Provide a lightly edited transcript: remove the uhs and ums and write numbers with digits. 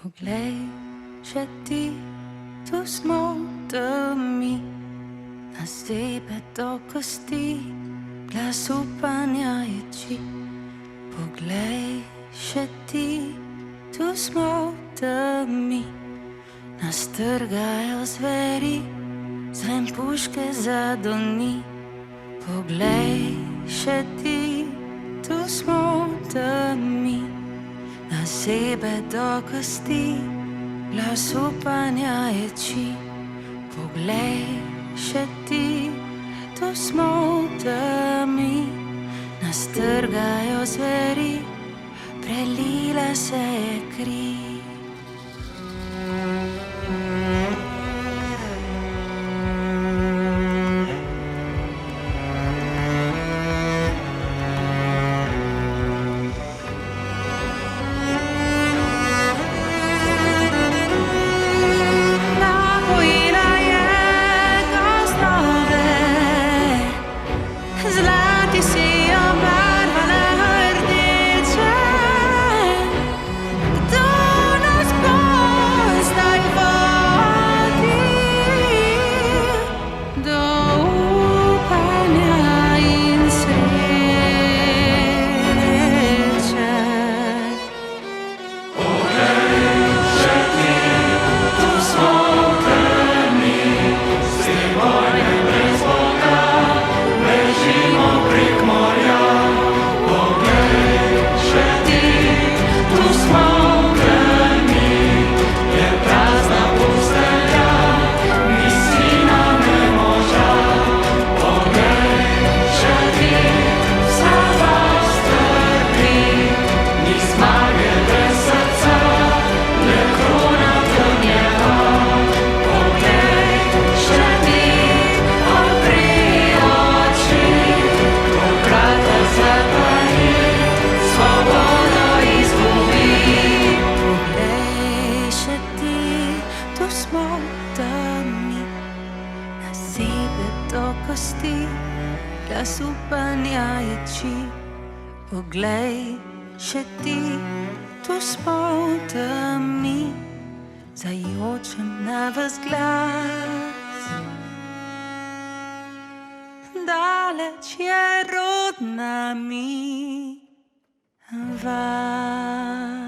Poglej, še ti, tu smo temi, na sebe do kosti, glas upanja ječi. Poglej, še ti, tu smo temi, nas trgajo zveri, zlem puške zadoni. Poglej, še ti, tu smo temi, na sebe do kosti, glas upanja ječi. Poglej, še ti, tu smo temi, nas trgajo zveri, prelila se je kri. Kosti, glas upanja ječi. Poglej, še ti, tu smo v temi, zajočem na vas glas. Daleč je rod nami vas.